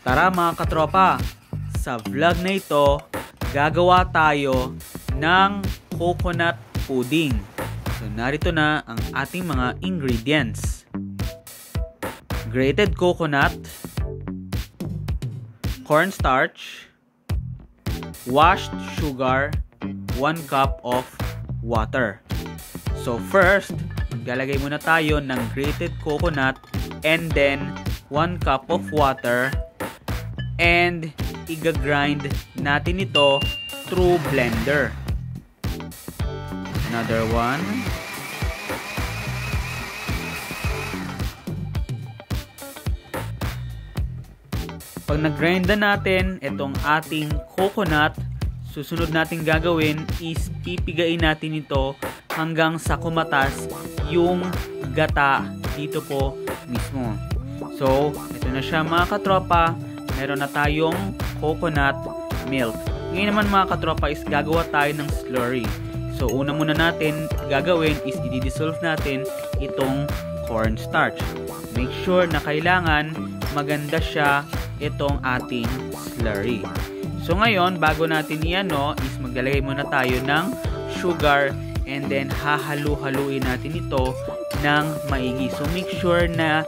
Tara mga katropa, sa vlog na ito, gagawa tayo ng coconut pudding. So narito na ang ating mga ingredients. Grated coconut, cornstarch, washed sugar, 1 cup of water. So first, maglalagay muna tayo ng grated coconut and then 1 cup of water and i-grind natin ito through blender. Another one. Pag nag-grind na natin itong ating coconut, susunod natin gagawin is pipigain natin ito hanggang sa kumatas yung gata dito po mismo. So, ito na siya mga katropa. Meron na tayong coconut milk. Ngayon naman mga katropa is gagawa tayo ng slurry. So, una muna natin gagawin is i-dissolve natin itong cornstarch. Make sure na kailangan maganda siya itong ating slurry. So ngayon, bago natin i-ano, is maglalagay muna tayo ng sugar and then hahalu-haluin natin ito ng maigi. So make sure na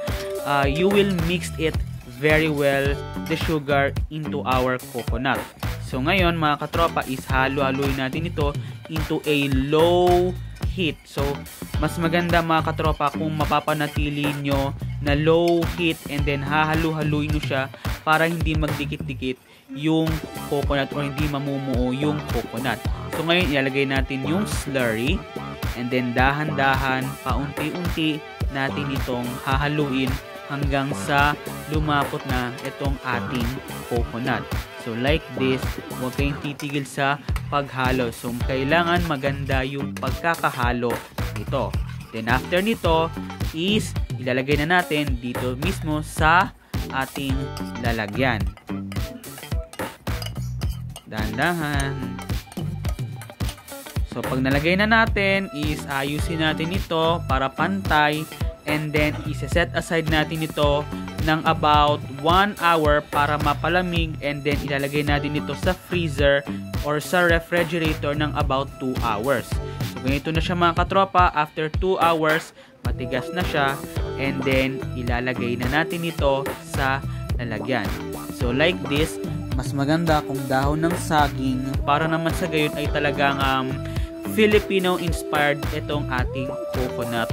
you will mix it very well, the sugar into our coconut. So ngayon mga katropa is halu-haluin natin ito into a low heat. So mas maganda mga katropa kung mapapanatili nyo na low heat and then hahalu-haluin nyo siya para hindi magdikit-dikit yung coconut or hindi mamumuo yung coconut. So ngayon ilalagay natin yung slurry and then dahan-dahan paunti-unti natin itong hahaluin hanggang sa lumapot na itong ating coconut. So like this, huwag kayong titigil sa paghalo. So kailangan maganda yung pagkakahalo nito. Then after nito is ilalagay na natin dito mismo sa ating lalagyan. Dahan-dahan. So pag nalagay na natin is ayusin natin ito para pantay and then isa-set aside natin ito ng about 1 hour para mapalamig and then ilalagay natin ito sa freezer or sa refrigerator ng about 2 hours. So ganito na siya mga katropa. After 2 hours, matigas na siya and then ilalagay na natin ito sa lalagyan. So like this, mas maganda kung dahon ng saging para naman sa gayon ay talagang Filipino inspired itong ating coconut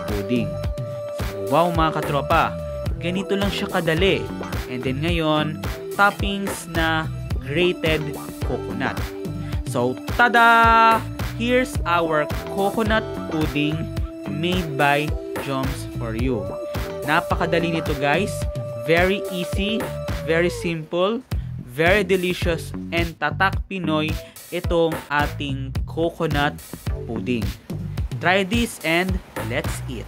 pudding. So, wow mga katropa, ganito lang siya kadali. And then ngayon, toppings na grated coconut. So tada! Here's our coconut pudding made by Joms for you. Napakadali nito guys. Very easy, very simple, very delicious, and tatak Pinoy itong ating coconut pudding. Try this and let's eat.